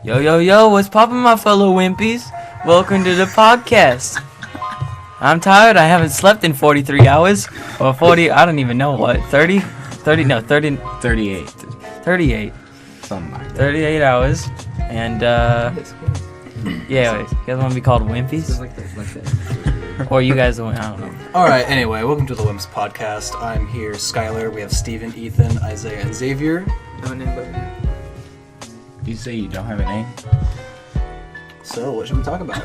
Yo, what's poppin', my fellow wimpies? Welcome to the podcast. I'm tired, I haven't slept in 43 hours. Or 40, I don't even know what, 30? 38. Something like that. 38 hours. And, yeah, you guys want to be called wimpies? Or you guys, I don't know. Alright, anyway, welcome to the Wimps Podcast. I'm here, Skylar. We have Steven, Ethan, Isaiah, and Xavier. No name but You say you don't have a name? So, what should we talk about?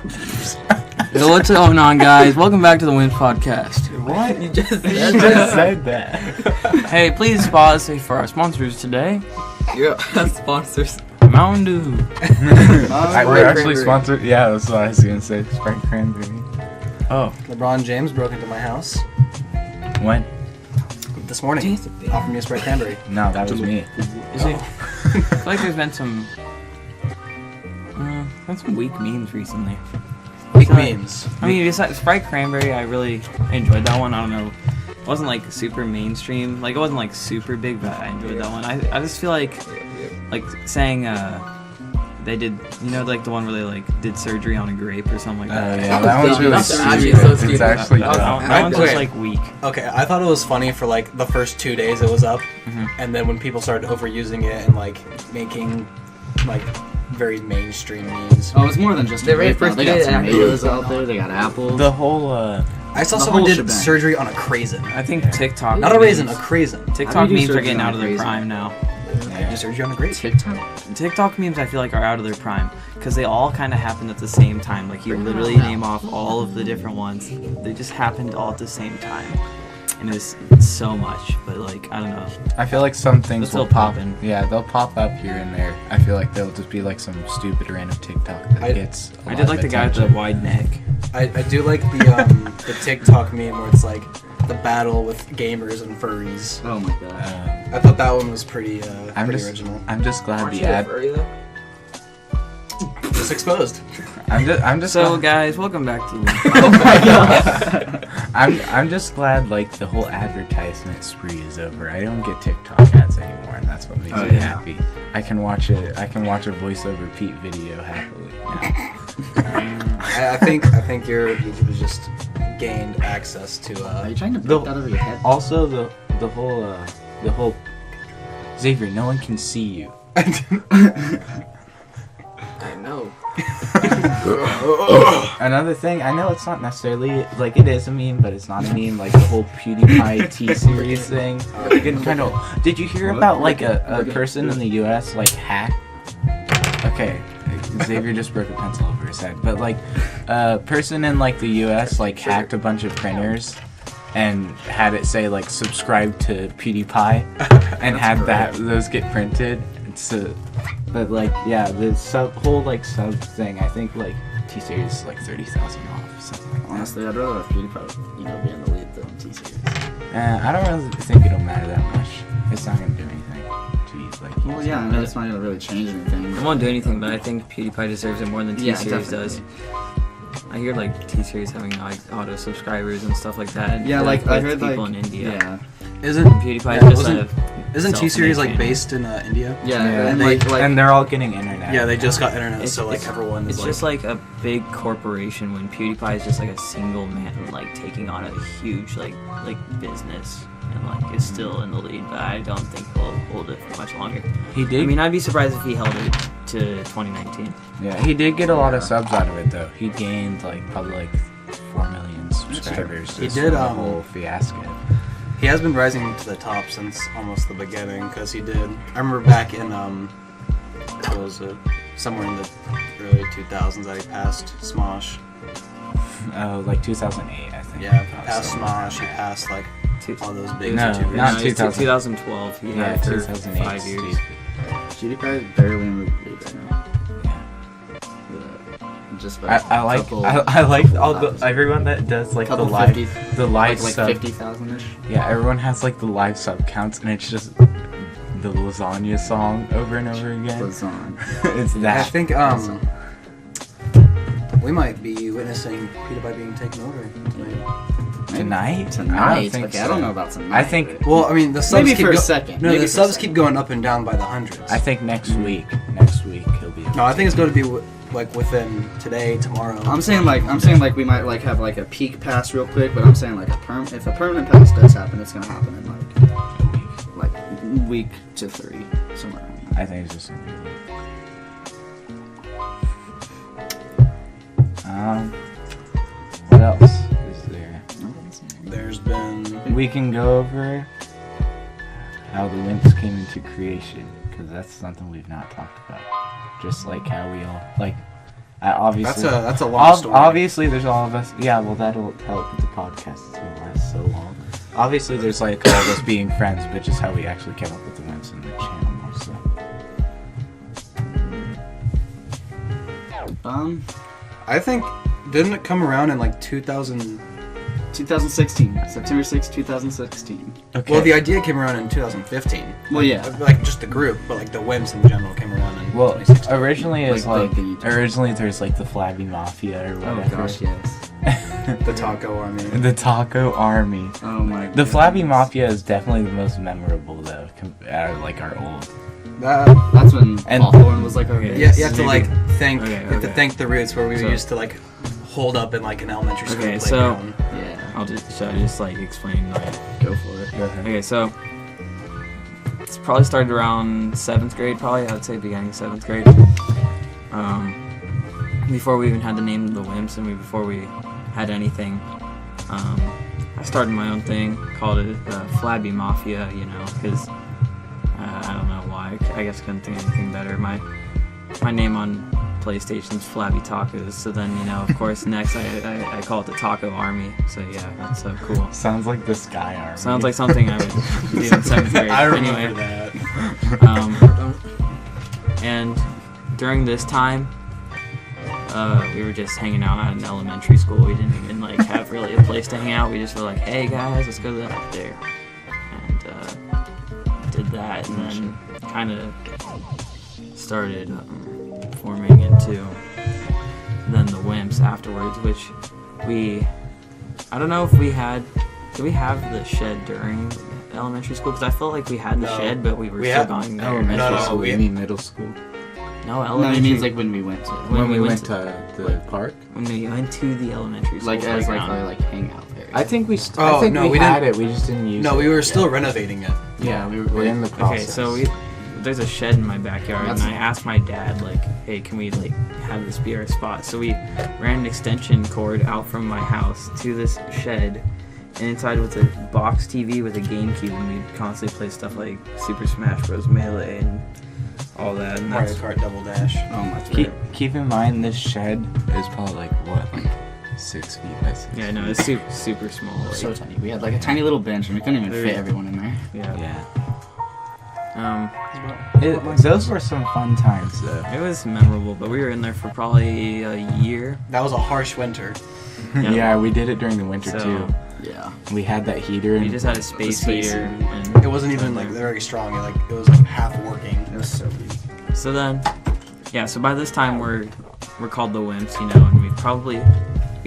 Yo, what's going on, guys? Welcome back to the Wimps Podcast. What? You just said that. Hey, please pause for our sponsors today. You're sponsors. Mountain Dew. We're actually sponsored. Yeah, that's what I was gonna say. Sprite Cranberry. Oh. LeBron James broke into my house When? this morning. Offered me a Sprite Cranberry. No, that was me. Is it? I feel like there's been some weak memes recently. Weak So, memes. I mean, besides Sprite Cranberry, I really enjoyed that one. I don't know. It wasn't like super mainstream. Like, it wasn't like super big, but I enjoyed that one. I just feel like saying they did, you know, like the one where they like did surgery on a grape or something like that. Yeah, that one's really That's actually stupid. so It's stupid. actually That dumb. one's just Okay. like weak. Okay, I thought it was funny for like the first 2 days it was up, Mhm. and then when people started overusing it and like making like very mainstream memes. Oh, it's more than just They a grape, first though. They got did tomatoes apples. out there. They got apples. The whole I saw the someone whole did shebang. surgery on a craisin. I think TikTok. Not a raisin, a memes- craisin. TikTok How do you do memes are surgery getting on out a of their raisin? prime now. I did surgery on a craisin. TikTok. TikTok memes, I feel like, are out of their prime because they all kind of happened at the same time. Like, you literally name off all of the different ones. They just happened all at the same time. And it's so much, but like, I don't know. I feel like some things They'll will pop. pop in. Yeah, they'll pop up here and there. I feel like they'll just be like some stupid random TikTok that gets. I did like the guy with the wide neck. I do like the TikTok meme where it's like the battle with gamers and furries. Oh my god. I thought that one was pretty I'm pretty just, original. I'm just glad Aren't the you a ad. furry though? Just exposed. I'm just. So, glad- guys, welcome back to the I'm just glad like the whole advertisement spree is over. I don't get TikTok ads anymore, and that's what makes Oh, me yeah. happy. I can watch a voiceover Pete video happily. Now. I think your YouTube has just gained access to Are you trying to The- put that over your head? Also, the whole Xavier, no one can see you. I know. Another thing, I know it's not necessarily like it is a meme, but it's not a meme. Like the whole PewDiePie T-Series thing. Getting kind of. Did you hear about like a person in the U.S. like hacked? Okay, Xavier just broke a pencil over his head, but like a person in like the U.S. like hacked a bunch of printers and had it say like subscribe to PewDiePie and had those get printed. So, but like yeah, the whole like sub thing. I think like T-Series is like 30,000 off, something like that. Honestly, I'd rather have PewDiePie, be in the lead than T-Series. I don't really think it'll matter that much. It's not gonna do anything to you. Like, Well, yeah, I mean, it's not gonna really change anything. It won't do anything, but I think PewDiePie deserves it more than Yeah, T-Series does. I hear like T-Series having like auto subscribers and stuff like that. Yeah, like I with heard people like in India. Yeah, Isn't PewDiePie Yeah, just isn't T-Series like self-maintained. based in India? yeah, yeah, and they- and they're all getting internet. Yeah, they just got internet, It's- so like it's- everyone is It's like. just like a big corporation when PewDiePie is just like a single man like taking on a huge like business and like is still in the lead, but I don't think he'll hold it for much longer. He did. I mean, I'd be surprised if he held it to 2019. yeah, he did get a lot of subs out of it though. He gained like probably like 4 million subscribers. He just did, from the whole fiasco. He has been rising to the top since almost the beginning, because he did. I remember back in what was it? Somewhere in the early 2000s that he passed Smosh. Oh, like 2008, I think. Yeah, past Smosh. He passed like all those big No, YouTubers. not it's 2000. 2012. He Yeah, had it for 2008. 5 years. PewDiePie is barely in the lead right now. Just by I like couple- I like all the thousand. everyone that does like the Couple live 50 the live like sub 50,000-ish. Yeah, everyone has like the live sub counts, and it's just the lasagna song over and over again. Lasagna. It's I that. think we might be witnessing PewDiePie being taken over tonight. Tonight? I don't think okay, so. I don't know about tonight. I think Well, I mean, the subs Maybe keep for a second. No, Maybe the for a subs second. keep going up and down by the hundreds. I think next week he'll be No, I think it's going to be like within today, tomorrow. I'm saying like we might like have like a peak pass real quick, but I'm saying like if a permanent pass does happen, it's gonna happen in like week to 3 somewhere around there. I think it's just gonna be what else is there? There's been. We can go over how the Wimps came into creation, because that's something we've not talked about. Just like how we all like. Obviously, That's a long story. Obviously, there's all of us. Yeah, well, that'll help with the podcast. It's gonna last so long. Obviously, there's like all of us being friends, but just how we actually came up with the Wimps and the channel more so. I think, didn't it come around in like 2016, September 6, 2016. Okay. Well, the idea came around in 2015. Well, yeah. Like just the group, but like the Wimps in general came around in Well, 2016. originally it's Like like the YouTube. originally there's like the Flabby Mafia or Oh whatever. gosh, yes. The Taco Army. The Taco Army. Oh my. The Flabby goodness. Mafia is definitely the most memorable though, out of like our old. That's when And- Hawthorne was like our Okay. Yeah, you have to like thank Okay, you have to okay. thank the roots where we So- used to like hold up in like an elementary school Okay, so- playground. Yeah. Should I just like explain like Go for it. Go ahead. okay, so it's probably started around 7th grade, probably I would say beginning of 7th grade. Before we even had the name of the Wimps and before we had anything, I started my own thing, called it Flabby Mafia, you know, because I don't know why. I guess I couldn't think of anything better. My name on PlayStation's Flabby Tacos. So then, you know, of course, next I call it the Taco Army. So yeah, that's so cool. Sounds like the Sky Army. Sounds like something I would do in 7th grade. I remember Anyway, that. and during this time, we were just hanging out at an elementary school. We didn't even like have really a place to hang out. We just were like, hey guys, let's go up there, and did that, and then kind of started forming into then the Wimps afterwards, which I don't know if did we have the shed during elementary school? Because I felt like we had the No. shed, but we were We still had- going there. Elementary No, school. we- You mean middle school? No, No, elementary. it means like when we went to, When we went to the park. when we went to the elementary school like as like playground. our like hangout area. I think we. Oh, I think no, we we had didn't- it. We just didn't use it. No, we were still renovating it. Yeah, we're in the process. Okay, so there's a shed in my backyard, and That's- I asked my dad, like, hey, can we, like, have this be our spot? So we ran an extension cord out from my house to this shed, and inside was a box TV with a GameCube, and we'd constantly play stuff like Super Smash Bros. Melee and all that. And Mario that's, Kart Double Dash. Oh my. keep in mind this shed is probably like what, like 6 feet by 6 yeah, no, it's super small. Like, So tiny. We had like a tiny little bench, and we couldn't even There- fit everyone in there. yeah. Yeah. Um, Those were some fun times though. it was memorable, but we were in there for probably a year. That was a harsh winter. Yeah, we did it during the winter So- too. Yeah. We had that heater. We And just had a space space heater, and- and It wasn't even like very strong. It was like half working. It was so weak. So then, yeah. So by this time we're called the Wimps, you know, and we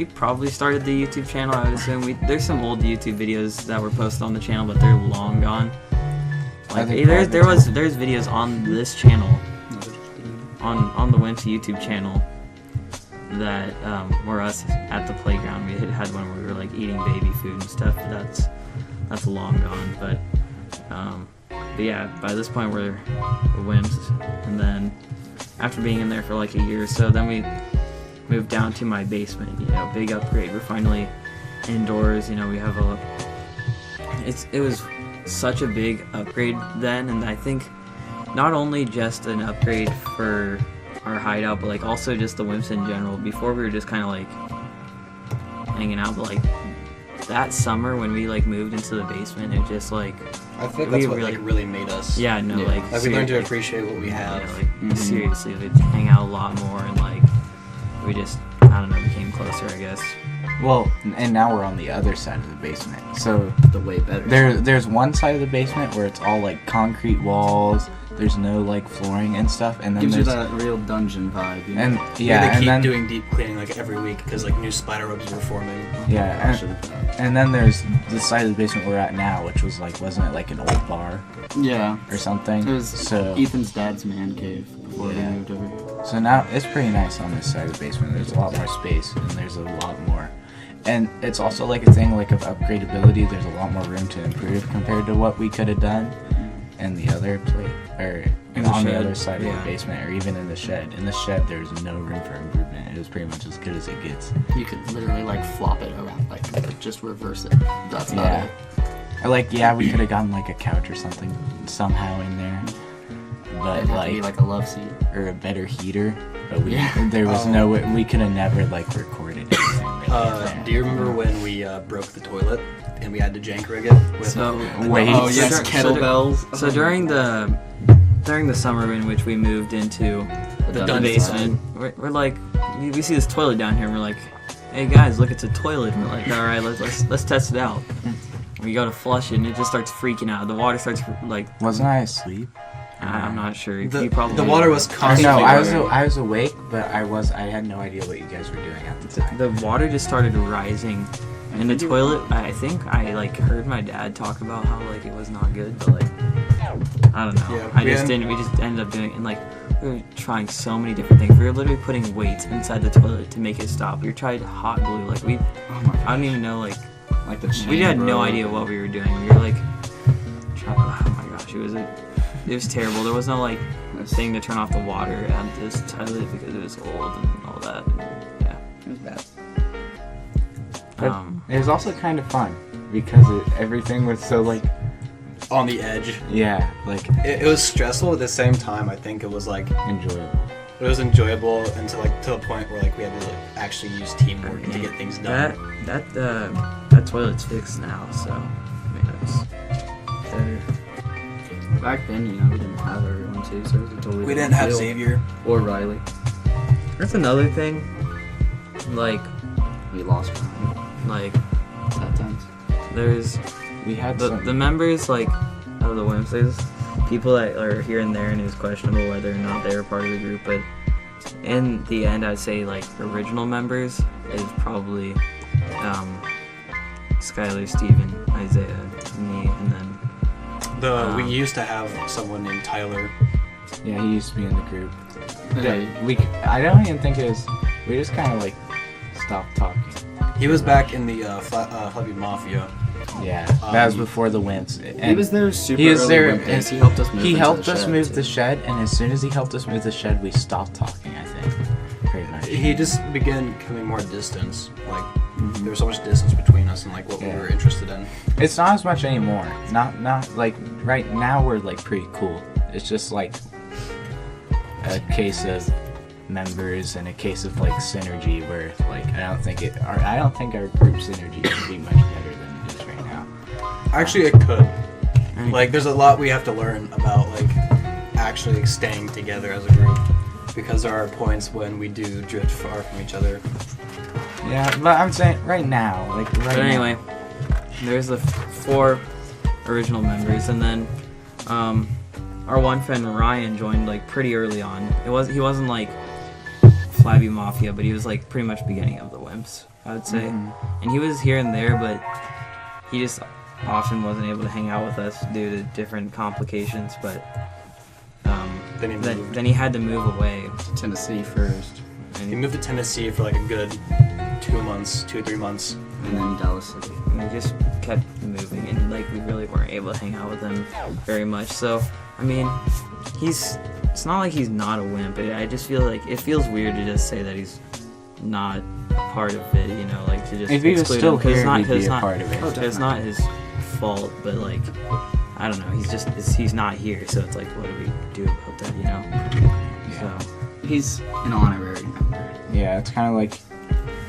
probably started the YouTube channel. I would assume there's some old YouTube videos that were posted on the channel, but they're long gone. Like think there's probably there's videos on this channel, on the Wimps YouTube channel, that were us at the playground. We had one where we were like eating baby food and stuff. But that's long gone, but yeah, by this point we're the Wimps, and then after being in there for like a year or so, then we moved down to my basement. You know, big upgrade. We're finally indoors. You know, we have it was such a big upgrade then, and I think not only just an upgrade for our hideout, but like also just the Wimps in general. Before we were just kind of like hanging out, but like that summer when we like moved into the basement, it just like I think We that's what really- like really made us. yeah, no, Yeah. like Like we learned to seriously. appreciate what we have. Yeah, like Mhm. seriously, we'd hang out a lot more, and like we just, I don't know, became closer, I guess. Well, and now we're on the other side of the basement. So The way better. there's one side of the basement where it's all like concrete walls. There's no like flooring and stuff, and then gives you there's that real dungeon vibe. You know? and Yeah, yeah, they and keep then doing deep cleaning like every week because like new spider webs were forming. yeah, I should've done. and then there's the side of the basement we're at now, which was like wasn't it like an old bar Yeah. or something? It was so Ethan's dad's man cave before Yeah. we moved over. So now it's pretty nice on this side of the basement. There's a lot more space, and there's a lot more. And it's also like a thing like of upgradability. There's a lot more room to improve compared to what we could have done in the other place, or In the on the shed, other side of yeah. the basement, or even in the shed. In the shed, there's no room for improvement. It was pretty much as good as it gets. You could literally like flop it around, like just reverse it. That's about Yeah. it. Or like, yeah, we could have gotten like a couch or something somehow in there, but It'd have to be like, like a love seat. or a better heater. But we, Yeah. there was Oh. no way, we could have never like recorded anything. Really in there. Do you remember when we broke the toilet and we had to jank rig it? With So Wait. Oh yes, So- kettlebells. So during the summer in which we moved into the dungeon basement, we're like, we see this toilet down here, and we're like, hey guys, look, it's a toilet. And we're like, all right, let's test it out. We go to flush it, and it just starts freaking out. The water starts like, Wasn't I asleep? I'm not sure. You the probably water was Or no, constantly. I was awake, but I had no idea what you guys were doing at the time. The water just started rising in the toilet. I think I like heard my dad talk about how like it was not good, but like I don't know. Yeah, We just ended up doing it, and like we were trying so many different things. We were literally putting weights inside the toilet to make it stop. We tried hot glue. Like Oh my I don't even know. Like Like the chain, we had no bro. idea what we were doing. We were like, oh my gosh, it was terrible. There was no like thing to turn off the water at this toilet because it was old and all that. Yeah. It was bad. But it was also kind of fun because everything was so like, on the edge. yeah, like It was stressful at the same time. I think it was like enjoyable. it was enjoyable until like to the point where like we had to like actually use teamwork to get things done. That toilet's fixed now, so I mean that's better. Back then, you know, we didn't have everyone too, so it was a totally We different didn't have deal. Xavier. Or Riley. That's another thing. Like We lost Ryan at times. there's We had the some. members like of the WIMPs. There's people that are here and there, and it's questionable whether or not they're part of the group. But in the end, I'd say like original members is probably Skylar, Steven, Isaiah, me, and then We used to have someone named Tyler. Yeah, he used to be in the group. Okay. I don't even think it was. We just kind of like stopped talking. He was back in the Flappy Mafia. Yeah, that was Um, before the wins. He was there super He was early there, when and he helped us move He into helped the us shed, move too. the shed, and as soon as he helped us move the shed, we stopped talking. I think, pretty much. He just began becoming more distance. Like there was so much distance between us and like what we Yeah. were interested in. It's not as much anymore. Not like right now we're like pretty cool. It's just like a case of members and a case of like synergy where like I don't think our group synergy can be much better than it is right now. Actually, it could. Like, there's a lot we have to learn about like actually staying together as a group because there are points when we do drift far from each other. Yeah, but I'm saying right now, like right But anyway, there's the 4 original members, and then our one friend Ryan joined like pretty early on. He wasn't like Flabby Mafia, but he was like pretty much beginning of the WIMPs, I would say. And he was here and there, but he just often wasn't able to hang out with us due to different complications. But Then he moved. then he had to move away. Tennessee first, And He moved to Tennessee for like a good 2 or 3 months. and then Dallas City. and he just kept moving, and like we really weren't able to hang out with him very much. So I mean, it's not like he's not a wimp. I just feel like it feels weird to just say that he's not part of it, you know, like to just if he was exclude still him, 'cause here, it's not, he'd 'cause be it's a not, part of it. Oh, it's not his fault, but like I don't know, he's not here, so it's like, what do we do about that, you know? So He's an honorary member. Yeah, it's kind of like,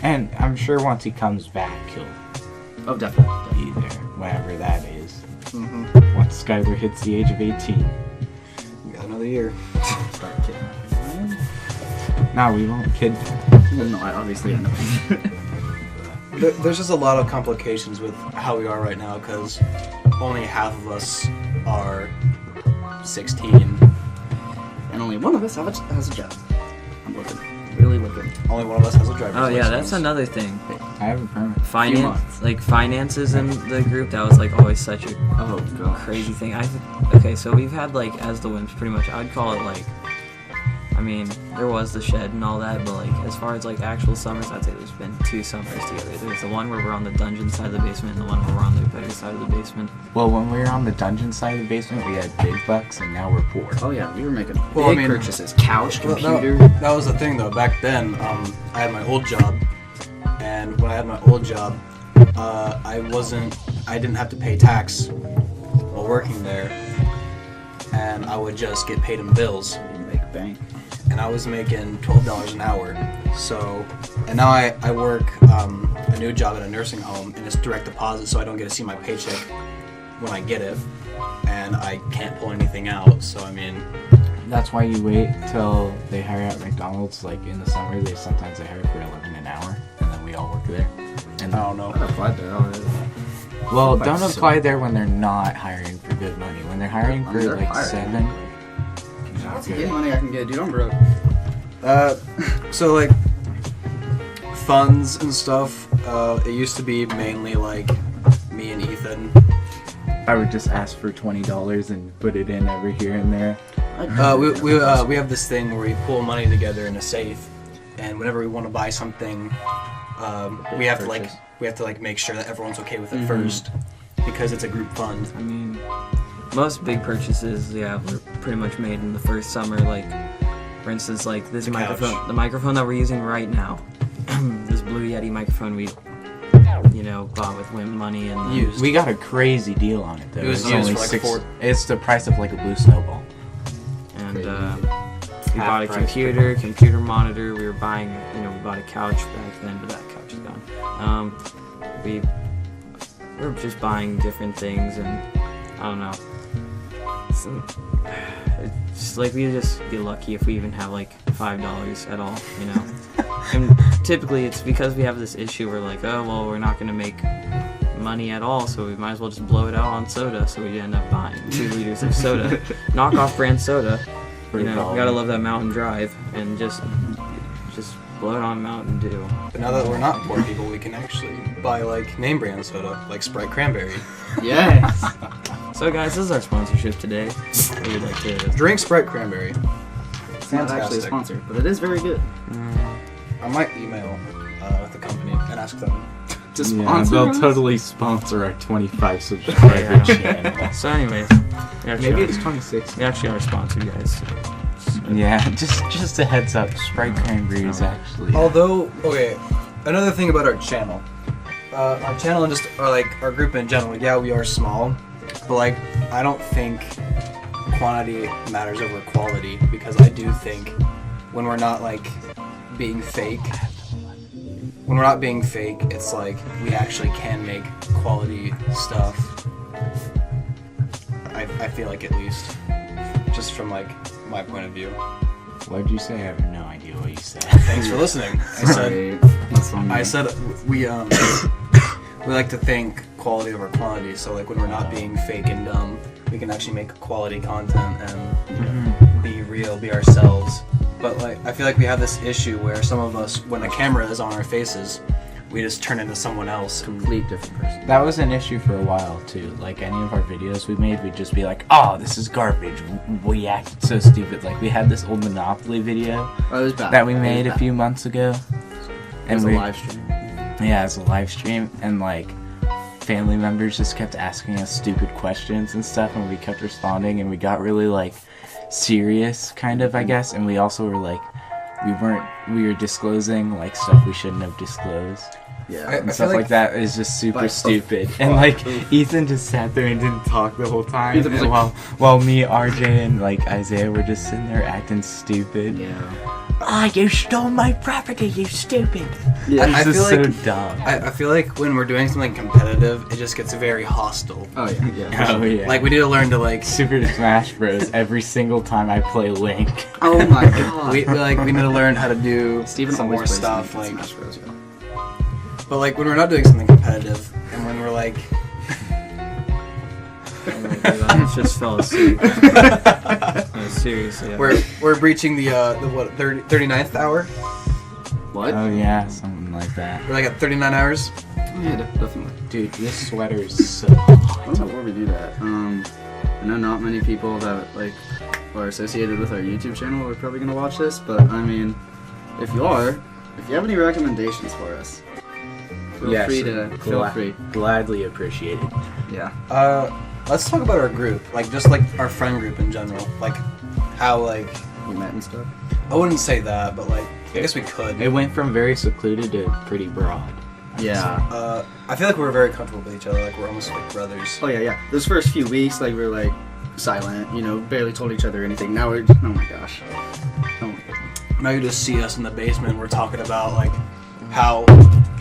and I'm sure once he comes back, he'll Oh, definitely. be there, whenever that is. Mm-hmm. Once Skylar hits the age of 18. We got another year. Start kidnapping. No, we won't kid. No, I obviously end up. There's just a lot of complications with how we are right now because only half of us are 16. And only one of us has a job. I'm looking. Really looking. Only one of us has a driver's oh yeah, license. that's another thing. I have a permit. Finances in the group, that was like always such a Oh, God. crazy thing. Okay, so we've had like as the WIMPs pretty much. I would call it like I mean, there was the shed and all that, but like as far as like actual summers, I'd say there's been 2 summers together. There's the one where we're on the dungeon side of the basement, and the one where we're on the better side of the basement. Well, when we were on the dungeon side of the basement, we had big bucks, and now we're poor. Oh yeah, we were making Well, I big mean- purchases. Couch, Well, computer. that was the thing though. Back then, I had my old job, and when I had my old job, I didn't have to pay tax while working there, and I would just get paid in bills. You make bank. And I was making $12 an hour. So, and now I work a new job at a nursing home, and it's direct deposit, so I don't get to see my paycheck when I get it, and I can't pull anything out. So I mean, That's why you wait till they hire at McDonald's. Like in the summer, sometimes they hire for $11 an hour, and then we all work there. And I don't know. I applied there already. well, But don't so- apply there when they're not hiring for good money. When they're hiring for They're like hiring. 7. That's the money I can get, dude. I'm broke. So like funds and stuff. It used to be mainly like me and Ethan. I would just ask for $20 and put it in every here and there. We have this thing where we pull money together in a safe, and whenever we want to buy something, we have to like make sure that everyone's okay with it first, because it's a group fund. I mean, most big purchases, yeah, were pretty much made in the first summer. Like, for instance, like this The microphone, couch. the microphone that we're using right now, this Blue Yeti microphone we, bought with WIM money and Used. We got a crazy deal on it though. It was It's used only for, like, six. $4. It's the price of like a blue snowball. and Crazy. we bought a price. computer monitor. We were buying, we bought a couch back then, but that couch is gone. We were just buying different things, and I don't know. It's just like we just be lucky if we even have like $5 at all, And typically it's because we have this issue where like, oh well, we're not gonna make money at all, so we might as well just blow it out on soda. So we end up buying 2 liters of soda, knockoff brand soda. For We a dollar. gotta love that Mountain Drive, and just blow it on Mountain Dew. But now that we're not poor people, we can actually buy like name brand soda, like Sprite Cranberry. Yes. So guys, this is our sponsorship today. We would like to. Drink Sprite Cranberry. It's not actually a Fantastic. sponsor, but it is very good. I might email the company and ask them. To Yeah, sponsor they'll us? totally sponsor our 25 subscriber Yeah. channel. So anyways, Maybe it's 26. we actually are sponsored, guys. Yeah, just a heads up. Sprite Cranberry is actually. Although, okay, another thing about our channel and just our group in general. Yeah, we are small, but like I don't think quantity matters over quality, because I do think when we're not like being fake, it's like we actually can make quality stuff. I feel like, at least, just from like my point of view. What did you say? I have no idea what you said. Thanks for listening. Sorry. That's on me. I said we like to think quality over quantity. So like when we're not being fake and dumb, we can actually make quality content and be real, be ourselves. But like I feel like we have this issue where some of us, when the camera is on our faces, we just turn into someone else. complete different person. That was an issue for a while too. Like any of our videos we made, we'd just be like, "Oh, this is garbage." We acted so stupid. Like we had this old Monopoly video Oh, it was bad. that we It was made a bad. few months ago, It was a live stream. Yeah, it's a live stream, and like family members just kept asking us stupid questions and stuff, and we kept responding, and we got really like serious, kind of, I guess. And we also were like, we were disclosing like stuff we shouldn't have disclosed. Yeah. And I stuff feel like like- that is just super Like, stupid. And like Ethan just sat there and didn't talk the whole time. Ethan was And like- while me, RJ, and like Isaiah were just sitting there acting stupid. Yeah. Ah, you stole my property, you stupid. Yeah. I This is feel so like- dumb. I feel like when we're doing something competitive, it just gets very hostile. Oh yeah. Yeah. Oh yeah. Like we need to learn to like Super Smash Bros. Every single time I play Link. Oh my god. we need to learn how to do Steven some always more plays stuff. Smash Like, Bros, yeah. but like when we're not doing something competitive, and when we're like, I just fell asleep. No, seriously. we're breaching the what 39th hour. What? Oh yeah, something like that. We're like at 39 hours. Oh, yeah, definitely. Dude, this sweater is so hot. Before we do that, I know not many people that like are associated with our YouTube channel are probably gonna watch this, but I mean, if you have any recommendations for us, feel free. Gladly appreciated. Yeah. Let's talk about our group, like just like our friend group in general, like how like You met and stuff. I wouldn't say that, but like I guess we could. It went from very secluded to pretty broad. Yeah. I feel like we're very comfortable with each other, like we're almost like brothers. Oh yeah. Those first few weeks, like we were like silent, barely told each other anything. Now we're, oh my gosh. Now you just see us in the basement and we're talking about like how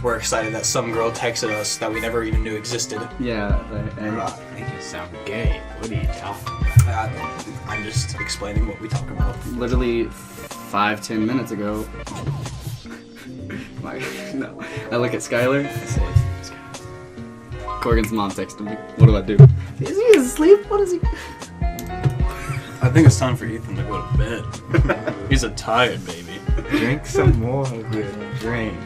we're excited that some girl texted us that we never even knew existed. Yeah. And Make it sound gay. What are you talking about? I'm just explaining what we talk about. literally 5-10 minutes ago. No. I look at Skylar. I say, Corgan's mom texted me. What do I do? Is he asleep? What is he? I think it's time for Ethan to go to bed. He's a tired baby. Drink some more of your drink.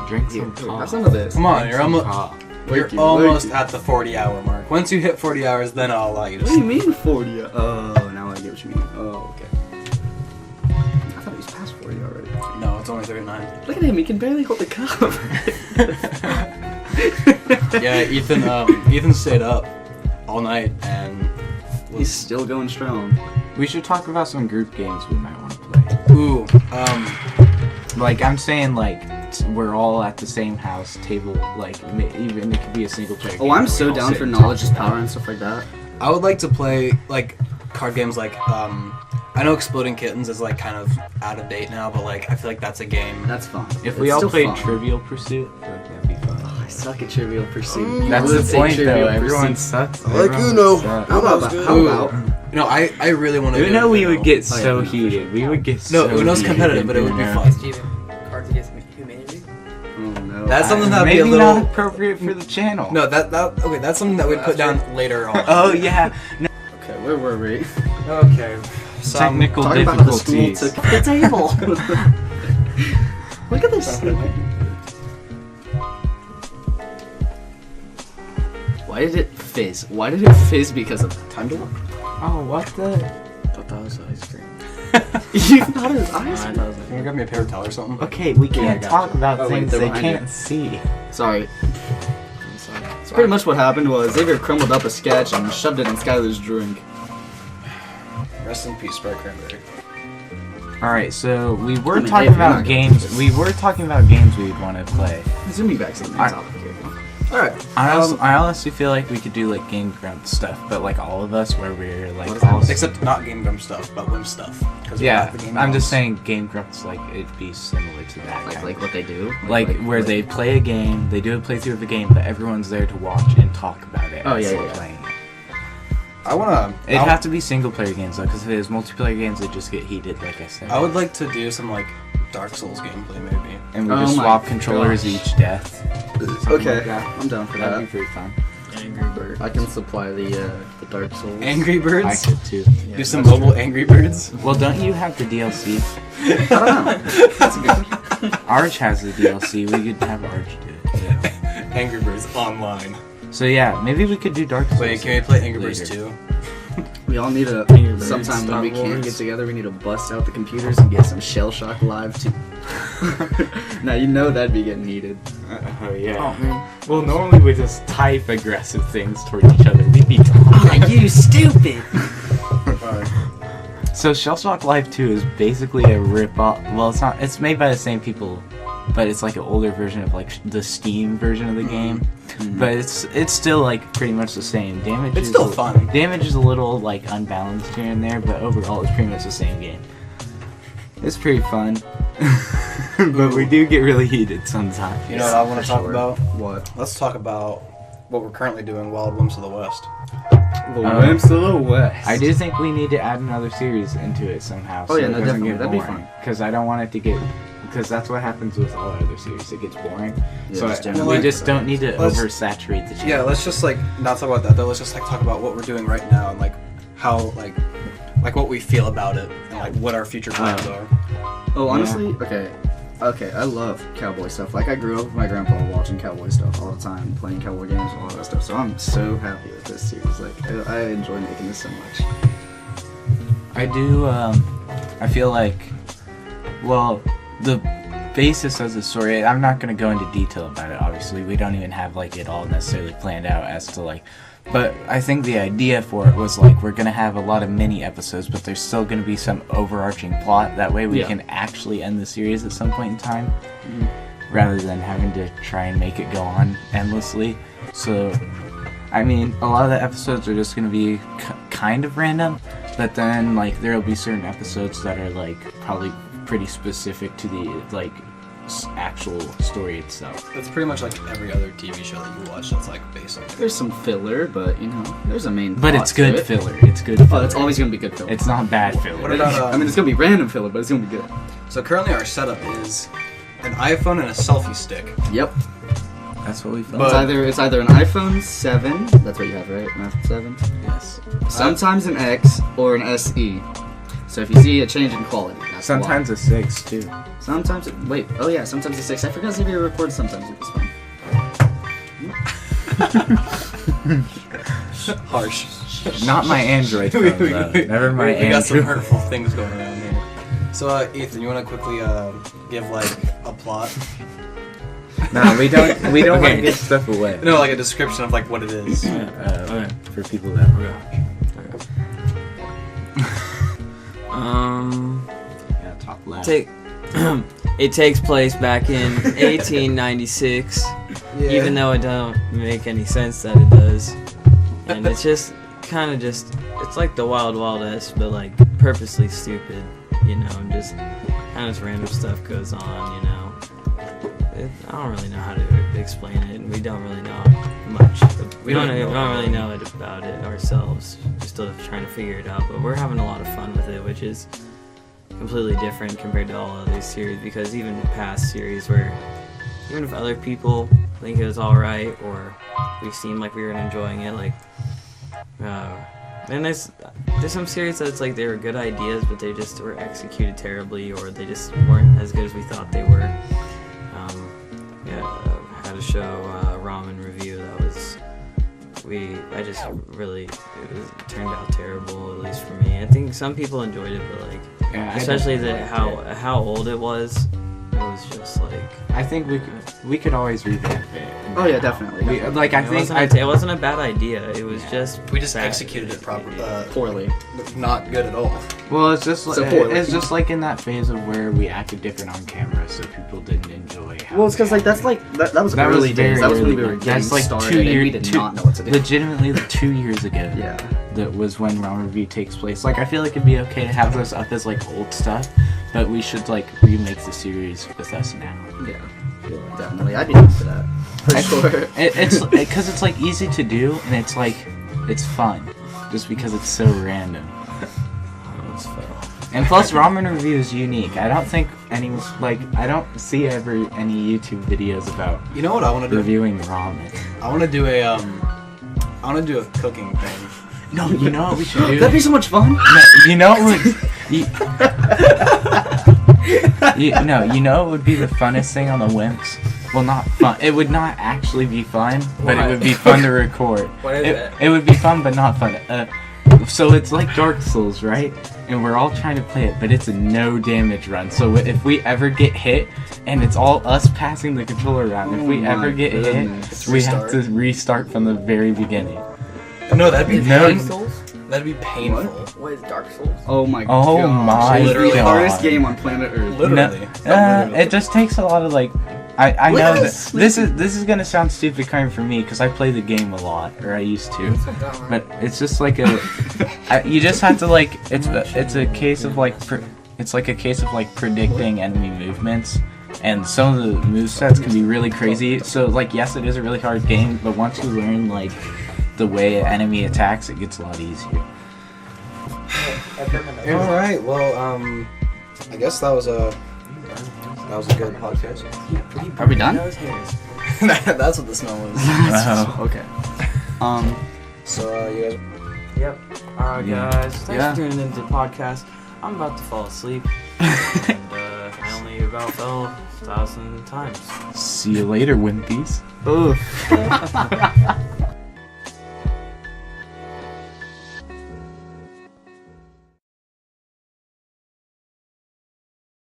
Drink some Have pop. some of this. Come on, Drink you're some almost pop. you're almost at the 40-hour mark. Once you hit 40 hours, then I'll allow you to What do you sleep. mean 40? Oh, now I get what you mean. Oh, okay. I thought he was past 40 already. No, it's only 39. Look at him, he can barely hold the cup. Yeah, Ethan stayed up all night and He's still going strong. We should talk about some group games we might want to play. ooh, Like, I'm saying, like, we're all at the same house table, like, even it could be a single player game. Oh, I'm where so we all down sit for and knowledge is talk about power it. and stuff like that. I would like to play like card games like I know Exploding Kittens is like kind of out of date now, but like I feel like that's a game. That's fun. If we It's all still played fun. Trivial Pursuit, I feel like that'd be fun. I suck at Trivial Pursuit. That's I would the say point, Trivial though. Everyone Pursuit. sucks. I like Everyone Uno. sucks. How about? Ooh. How about? No, I really want to. You know, we would get Oh, yeah, so Uno, for heated. sure. We would get No, so Uno's heated competitive, but it would be in fun. Steven, Cards Against Humanity? Oh no. That's something that'd be Maybe a little. not appropriate for the channel. No, okay, that's something that we'd put down later on. Oh yeah. No. Okay, where were we? Okay. Technical Talking about how the school difficulties. took the table. Look at this. Why did it fizz? Why did it fizz because of time to work? Oh, what the? I thought that was ice cream. You thought it was ice? Can you grab me a paper towel or something? Okay, we Yeah, I can't got talk you. about Oh, wait, things they're they behind can't you. see. Sorry. So pretty much what happened was Xavier crumbled up a sketch and shoved it in Skylar's drink. Rest in peace, Sprite Cranberry. All right, so we were I mean, talking hey, if you're about not games. We were talking about games we'd want to play. Zooming back to the main Alright. topic here. Alright. I honestly feel like we could do like Game Grumps stuff, but like all of us, where we're What is like that? all. Except not Game Grumps stuff, but Wim stuff. 'Cause we're Yeah, not the Game I'm just Grumps. saying Game Grumps like it'd be similar to that. kind Like of. what they do? Like where they play a game, they do a playthrough of a game, but everyone's there to watch and talk about it. Oh, as yeah, they're yeah. playing it. I wanna. It'd have to be single player games though, because if it was multiplayer games, they'd just get heated, like I said. I would like to do some like Dark Souls gameplay maybe. And we Oh just my swap controllers gosh. each death. Something Okay, like that. I'm down for That'd be that. pretty fun. Angry Bird. I can supply the Dark Souls. Angry I Birds. could too. Do some mobile Angry Birds. Well, don't you have the DLC? I don't know. That's a good one. Arch has the DLC. We could have Arch do it. Yeah. Angry Birds online. So yeah, maybe we could do Dark Souls. Wait, can we play Angry Birds later. 2? We all need to, Birds, sometime when Star we can't Wars. get together, we need to bust out the computers and get some Shell Shock Live too. Now you know that'd be getting heated. Oh yeah. Oh man. Well, normally we just type aggressive things towards each other. We'd be. You stupid! So Shellshock Live 2 is basically a rip-off. Well, it's not. It's made by the same people, but it's like an older version of like the Steam version of the game. But it's still like pretty much the same. Damage. It's is still a- fun. Damage is a little like unbalanced here and there, but overall it's pretty much the same game. It's pretty fun, but we do get really heated sometimes. You know what I want to talk sure. about? What? Let's talk about what we're currently doing, Wild Wimps of the West. The Wimps of the West. I do think we need to add another series into it somehow. Oh, yeah, no, it doesn't definitely. get That'd be boring. fun. Because I don't want it to get. Because that's what happens with all our other series. It gets boring. Yeah, So just we generally. just don't need to Let's- oversaturate the channel. Yeah, let's just like not talk about that though. Let's just like talk about what we're doing right now and like how like what we feel about it and like what our future plans are. Oh, honestly, okay, I love cowboy stuff. Like, I grew up with my grandpa watching cowboy stuff all the time, playing cowboy games, all that stuff. So I'm so happy with this series. Like, I enjoy making this so much. I do. I feel like, well, the basis of the story. I'm not gonna go into detail about it. Obviously, we don't even have like it all necessarily planned out as to like. But I think the idea for it was like we're gonna have a lot of mini episodes, but there's still gonna be some overarching plot. That way we can actually end the series at some point in time, rather than having to try and make it go on endlessly. So, I mean, a lot of the episodes are just gonna be kind of random, but then like there'll be certain episodes that are like probably pretty specific to the like actual story itself. It's pretty much like every other TV show that you watch that's like based on it. There's some filler, but you know, there's a main. But plot it's good to it. filler. It's good filler. Oh, it's always gonna be good filler. It's not bad filler. What about, I mean, it's gonna be random filler, but it's gonna be good. So currently our setup is an iPhone and a selfie stick. Yep. That's what we found. But- It's either an iPhone 7. That's what you have, right? An iPhone 7. Yes. Sometimes an X or an SE. So if you see a change in quality, that's Sometimes why. a 6 too. Sometimes. Wait. Oh yeah. Sometimes a 6. I forgot to give you a record. Sometimes it's fine. Harsh. Not my Android phone though. Never my We got some Android. hurtful things going around here. So Ethan, you want to quickly give like a plot? No, we don't. We don't want Okay. to give stuff away. No, like a description of like what it is. Okay. For people that. Yeah, top left. Take. It takes place back in 1896, even though it don't make any sense that it does, and it's just kind of just it's like the Wild Wild West, but like purposely stupid, you know, and just kind of random stuff goes on, you know. I don't really know how to explain it, and we don't really know much. We don't really know it about it ourselves. We're still trying to figure it out, but we're having a lot of fun with it, which is completely different compared to all other series, because even past series where even if other people think it was alright or we seemed like we were enjoying it, like and there's some series that's like they were good ideas but they just were executed terribly, or they just weren't as good as we thought they were. Had a show Ramen Review that was it turned out terrible, at least for me. I think some people enjoyed it, but like Yeah, especially how old it was just like I think we could always revamp it. Oh yeah, definitely. Like I think it wasn't a bad idea. It was just We just bad. executed it properly. Poorly. Not good at all. well, it's just like So poorly. it's just like in that phase of where we acted different on camera, so people didn't enjoy. How Well, it's because we like that's acted. like that was That was early days. very That was when early we were days. getting That's like started, 2 and we years. did not know what to do. Legitimately, 2 years ago. Yeah. That was when Ramen Review takes place. Like, I feel like it'd be okay to have those up as like old stuff, but we should like remake the series with us now. Yeah. Definitely. I'd be down for that. For sure. It's because it's like easy to do, and it's like it's fun, just because it's so random. And plus, Ramen Review is unique. I don't think I don't see any YouTube videos about You know what I want to do? reviewing ramen. I want to do a cooking thing. No, you know what we should do? That'd be so much fun. No, you know what would you know what would be the funnest thing on the Wimps? Well, not fun. It would not actually be fun, but it would be fun to record. What is it? It would be fun, but not fun. So it's like Dark Souls, right? And we're all trying to play it, but it's a no damage run. So if we ever get hit, and it's all us passing the controller around, if we Oh ever my get goodness. hit, we have to restart from the very beginning. No, that'd be No. painful. That'd be painful. What is Dark Souls? Oh my Oh gosh. my Literally The god. hardest game on planet Earth. Literally. It just takes a lot of like. I know that Yes. this is gonna sound stupid coming from me because I play the game a lot, or I used to. But it's just like you just have to like it's a case of like it's like a case of like predicting enemy movements, and some of the movesets can be really crazy. So like yes, it is a really hard game, but once you learn like the way an enemy attacks, it gets a lot easier. All right. Well, I guess that was a good podcast. Are we done? That's what the smell was. Oh. Okay. So you guys. Yep. Alright Yeah. guys, thanks Yeah. for tuning into the podcast. I'm about to fall asleep. And I only about fell 1,000 times. See you later, Wimpies. Oof.